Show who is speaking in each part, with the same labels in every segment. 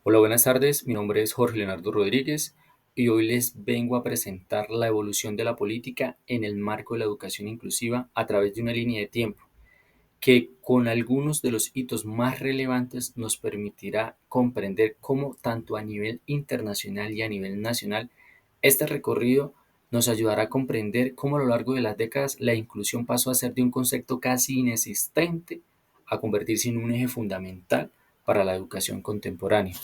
Speaker 1: Hola, buenas tardes. Mi nombre es Jorge Leonardo Rodríguez y hoy les vengo a presentar la evolución de la política en el marco de la educación inclusiva a través de una línea de tiempo que con algunos de los hitos más relevantes nos permitirá comprender cómo tanto a nivel internacional y a nivel nacional este recorrido nos ayudará a comprender cómo a lo largo de las décadas la inclusión pasó a ser de un concepto casi inexistente a convertirse en un eje fundamental para la educación contemporánea.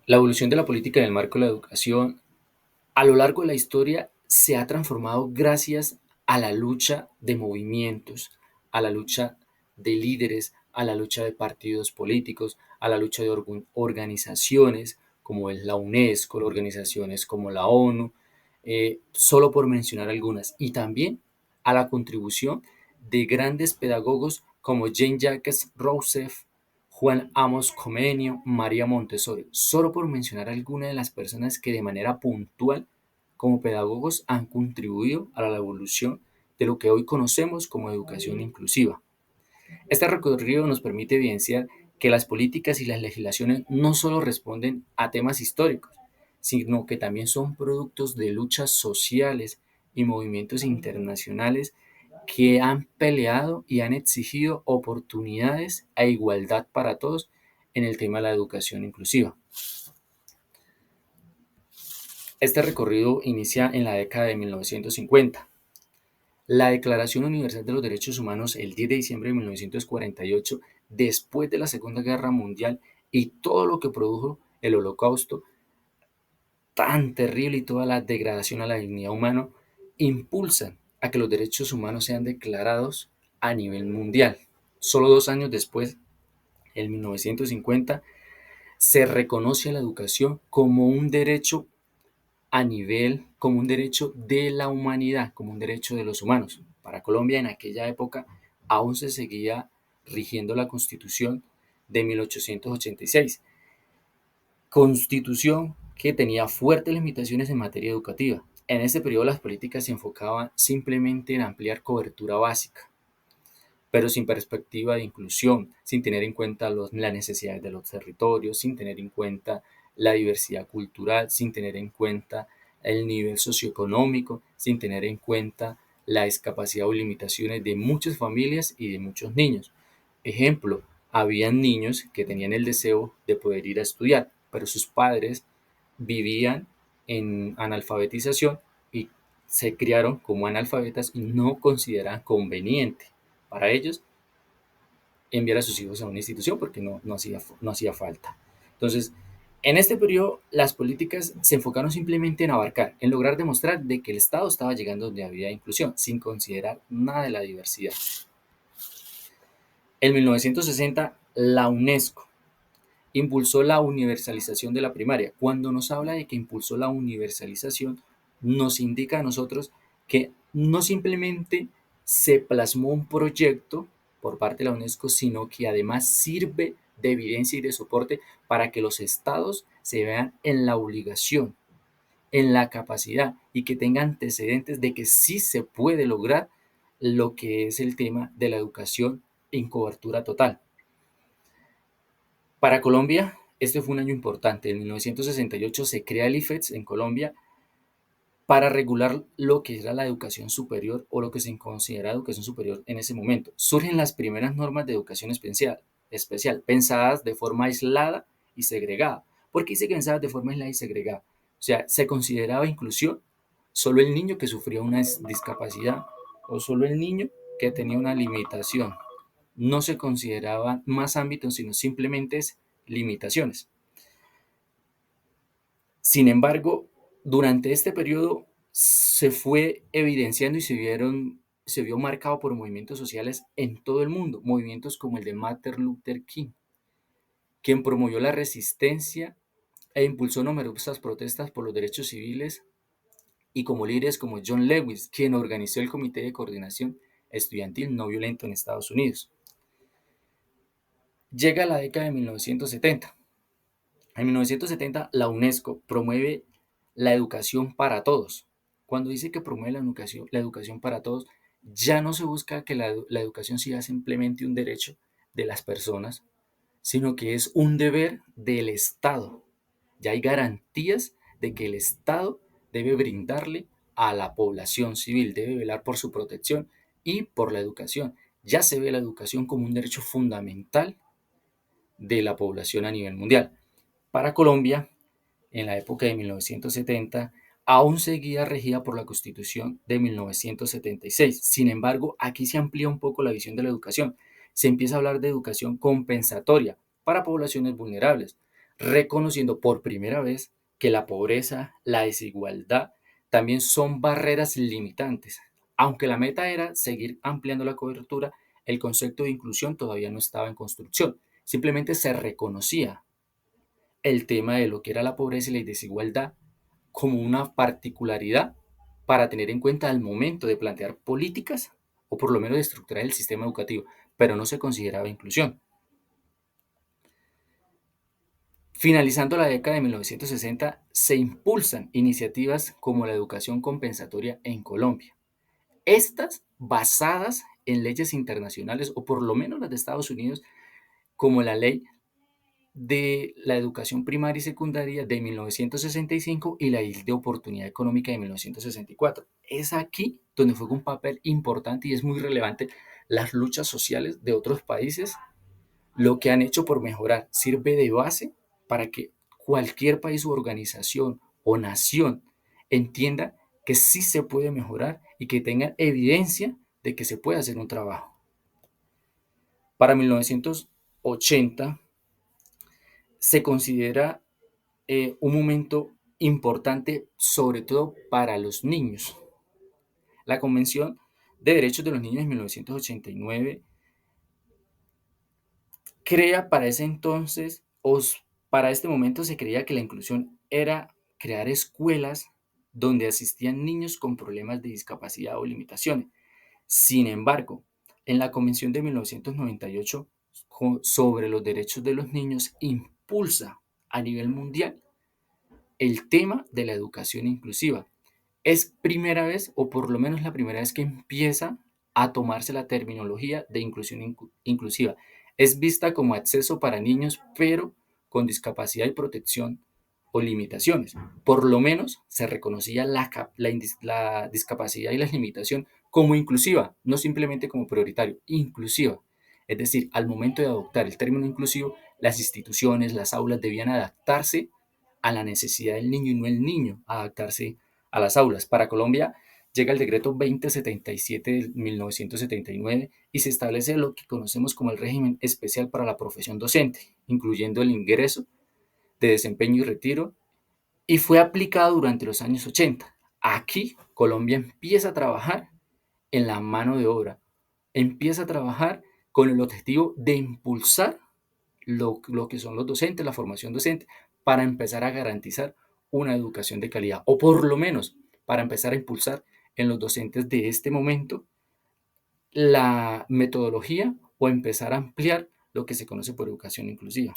Speaker 1: La evolución de la política en el marco de la educación a lo largo de la historia se ha transformado gracias a la lucha de movimientos, a la lucha de líderes, a la lucha de partidos políticos, a la lucha de organizaciones como es la UNESCO, organizaciones como la ONU, solo por mencionar algunas, y también a la contribución de grandes pedagogos como Jean-Jacques Rousseff, Juan Amos Comenio, María Montessori, solo por mencionar algunas de las personas que de manera puntual como pedagogos han contribuido a la evolución de lo que hoy conocemos como educación inclusiva. Este recorrido nos permite evidenciar que las políticas y las legislaciones no solo responden a temas históricos, sino que también son productos de luchas sociales y movimientos internacionales que han peleado y han exigido oportunidades e igualdad para todos en el tema de la educación inclusiva. Este recorrido inicia en la década de 1950. La Declaración Universal de los Derechos Humanos el 10 de diciembre de 1948, después de la Segunda Guerra Mundial y todo lo que produjo el Holocausto tan terrible y toda la degradación a la dignidad humana, impulsan a que los derechos humanos sean declarados a nivel mundial. Solo 2 años después, en 1950, se reconoce a la educación como un derecho a nivel, como un derecho de la humanidad, como un derecho de los humanos. Para Colombia en aquella época aún se seguía rigiendo la Constitución de 1886, Constitución que tenía fuertes limitaciones en materia educativa. En ese periodo las políticas se enfocaban simplemente en ampliar cobertura básica, pero sin perspectiva de inclusión, sin tener en cuenta las necesidades de los territorios, sin tener en cuenta la diversidad cultural, sin tener en cuenta el nivel socioeconómico, sin tener en cuenta la discapacidad o limitaciones de muchas familias y de muchos niños. Ejemplo, habían niños que tenían el deseo de poder ir a estudiar, pero sus padres vivían en analfabetización y se criaron como analfabetas y no consideraban conveniente para ellos enviar a sus hijos a una institución porque no hacía falta. Entonces, en este periodo, las políticas se enfocaron simplemente en abarcar, en lograr demostrar de que el Estado estaba llegando donde había inclusión, sin considerar nada de la diversidad. En 1960, la UNESCO impulsó la universalización de la primaria. Cuando nos habla de que impulsó la universalización, nos indica a nosotros que no simplemente se plasmó un proyecto por parte de la UNESCO, sino que además sirve de evidencia y de soporte para que los estados se vean en la obligación, en la capacidad y que tengan antecedentes de que sí se puede lograr lo que es el tema de la educación en cobertura total. Para Colombia, este fue un año importante. En 1968 se crea el IFETS en Colombia para regular lo que era la educación superior o lo que se considera educación superior en ese momento. Surgen las primeras normas de educación especial pensadas de forma aislada y segregada. ¿Por qué dice que pensadas de forma aislada y segregada? O sea, se consideraba inclusión solo el niño que sufría una discapacidad o solo el niño que tenía una limitación. No se consideraban más ámbitos, sino simplemente limitaciones. Sin embargo, durante este periodo se fue evidenciando y se vio marcado por movimientos sociales en todo el mundo, movimientos como el de Martin Luther King, quien promovió la resistencia e impulsó numerosas protestas por los derechos civiles, y como líderes como John Lewis, quien organizó el Comité de Coordinación Estudiantil No Violento en Estados Unidos. Llega la década de 1970. En 1970, la UNESCO promueve la educación para todos. Cuando dice que promueve la educación para todos, Ya no se busca que la educación sea simplemente un derecho de las personas, sino que es un deber del Estado. Ya hay garantías de que el Estado debe brindarle a la población civil, debe velar por su protección y por la educación. Ya se ve la educación como un derecho fundamental de la población a nivel mundial. Para Colombia, en la época de 1970, aún seguía regida por la Constitución de 1976. Sin embargo, aquí se amplía un poco la visión de la educación. Se empieza a hablar de educación compensatoria para poblaciones vulnerables, reconociendo por primera vez que la pobreza, la desigualdad, también son barreras limitantes. Aunque la meta era seguir ampliando la cobertura, el concepto de inclusión todavía no estaba en construcción. Simplemente se reconocía el tema de lo que era la pobreza y la desigualdad como una particularidad para tener en cuenta al momento de plantear políticas o por lo menos de estructurar el sistema educativo, pero no se consideraba inclusión. Finalizando la década de 1960, se impulsan iniciativas como la educación compensatoria en Colombia. Estas basadas en leyes internacionales o por lo menos las de Estados Unidos, como la ley de la educación primaria y secundaria de 1965 y la ley de oportunidad económica de 1964. Es aquí donde juega un papel importante y es muy relevante las luchas sociales de otros países, lo que han hecho por mejorar sirve de base para que cualquier país u organización o nación entienda que sí se puede mejorar y que tengan evidencia de que se puede hacer un trabajo. Para 1980 se considera un momento importante, sobre todo para los niños. La Convención de Derechos de los Niños de 1989 crea para ese entonces, para este momento se creía que la inclusión era crear escuelas donde asistían niños con problemas de discapacidad o limitaciones. Sin embargo, en la Convención de 1998 sobre los derechos de los niños impulsa a nivel mundial el tema de la educación inclusiva. Es primera vez, o por lo menos la primera vez que empieza a tomarse la terminología de inclusión inclusiva. Es vista como acceso para niños, pero con discapacidad y protección o limitaciones. Por lo menos se reconocía la discapacidad y la limitación como inclusiva, no simplemente como prioritario, inclusiva. Es decir, al momento de adoptar el término inclusivo, las instituciones, las aulas debían adaptarse a la necesidad del niño y no el niño adaptarse a las aulas. Para Colombia llega el decreto 2077 de 1979 y se establece lo que conocemos como el régimen especial para la profesión docente, incluyendo el ingreso de desempeño y retiro, y fue aplicado durante los años 80. Aquí Colombia empieza a trabajar en la mano de obra, empieza a trabajar con el objetivo de impulsar lo que son los docentes, la formación docente, para empezar a garantizar una educación de calidad, o por lo menos para empezar a impulsar en los docentes de este momento la metodología o empezar a ampliar lo que se conoce por educación inclusiva.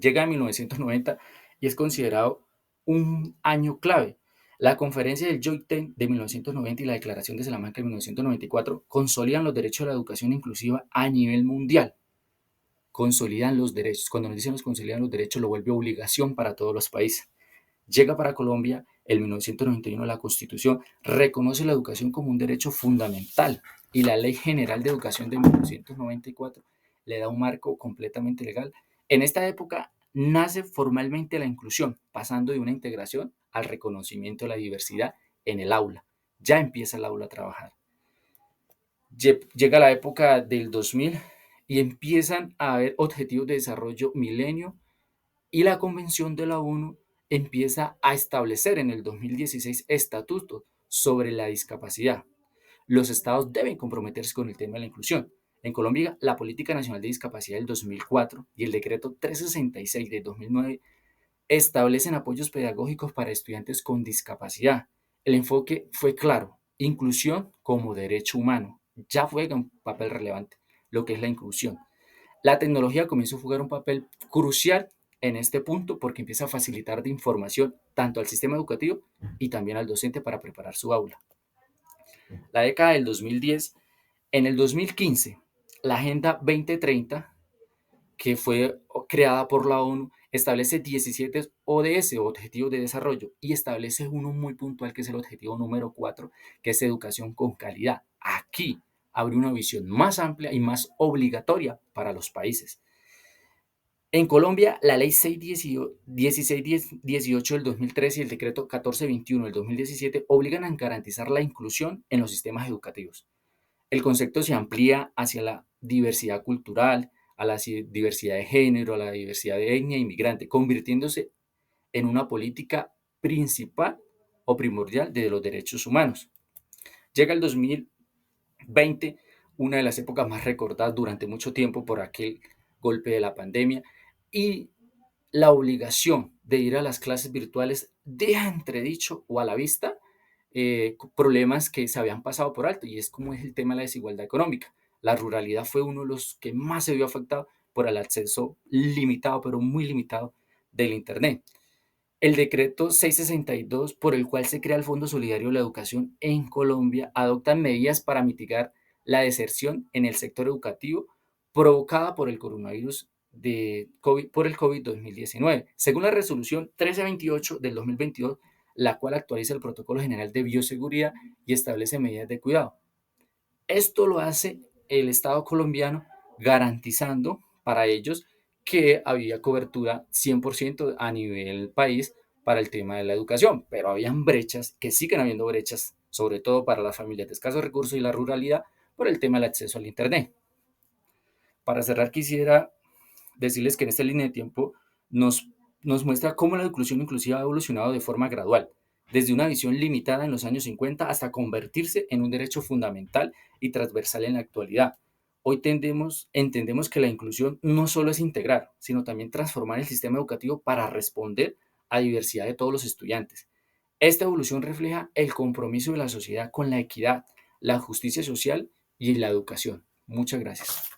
Speaker 1: Llega a 1990 y es considerado un año clave. La conferencia del Joint de 1990 y la Declaración de Salamanca de 1994 consolidan los derechos a la educación inclusiva a nivel mundial. Consolidan los derechos. Cuando nos dicen los consolidan los derechos, lo vuelve obligación para todos los países. Llega para Colombia en 1991 la Constitución, reconoce la educación como un derecho fundamental y la Ley General de Educación de 1994 le da un marco completamente legal. En esta época nace formalmente la inclusión, pasando de una integración al reconocimiento de la diversidad en el aula. Ya empieza el aula a trabajar. Llega la época del 2000 y empiezan a haber objetivos de desarrollo milenio y la Convención de la ONU empieza a establecer en el 2016 estatutos sobre la discapacidad. Los estados deben comprometerse con el tema de la inclusión. En Colombia, la Política Nacional de Discapacidad del 2004 y el Decreto 366 de 2009 establecen apoyos pedagógicos para estudiantes con discapacidad. El enfoque fue claro, inclusión como derecho humano. Ya juega un papel relevante lo que es la inclusión. La tecnología comienza a jugar un papel crucial en este punto porque empieza a facilitar de información tanto al sistema educativo y también al docente para preparar su aula. la década del 2010. En el 2015, la Agenda 2030, que fue creada por la ONU, establece 17 ODS, Objetivos de Desarrollo, y establece uno muy puntual, que es el objetivo número 4, que es educación con calidad. Aquí abre una visión más amplia y más obligatoria para los países. En Colombia, la ley 1618 del 2013 y el decreto 1421 del 2017 obligan a garantizar la inclusión en los sistemas educativos. El concepto se amplía hacia la diversidad cultural, a la diversidad de género, a la diversidad de etnia inmigrante, convirtiéndose en una política principal o primordial de los derechos humanos. Llega el 2020, una de las épocas más recordadas durante mucho tiempo por aquel golpe de la pandemia, y la obligación de ir a las clases virtuales deja entredicho o a la vista problemas que se habían pasado por alto, y es como es el tema de la desigualdad económica. La ruralidad fue uno de los que más se vio afectado por el acceso limitado, pero muy limitado, del Internet. El decreto 662, por el cual se crea el Fondo Solidario de la Educación en Colombia, adopta medidas para mitigar la deserción en el sector educativo provocada por el coronavirus por el COVID-2019. Según la resolución 1328 del 2022, la cual actualiza el Protocolo General de Bioseguridad y establece medidas de cuidado. Esto lo hace el Estado colombiano garantizando para ellos que había cobertura 100% a nivel país para el tema de la educación, pero habían brechas, que siguen habiendo brechas, sobre todo para las familias de escasos recursos y la ruralidad, por el tema del acceso al Internet. Para cerrar, quisiera decirles que en esta línea de tiempo nos, nos muestra cómo la inclusión inclusiva ha evolucionado de forma gradual, desde una visión limitada en los años 50 hasta convertirse en un derecho fundamental y transversal en la actualidad. Hoy entendemos que la inclusión no solo es integrar, sino también transformar el sistema educativo para responder a la diversidad de todos los estudiantes. Esta evolución refleja el compromiso de la sociedad con la equidad, la justicia social y la educación. Muchas gracias.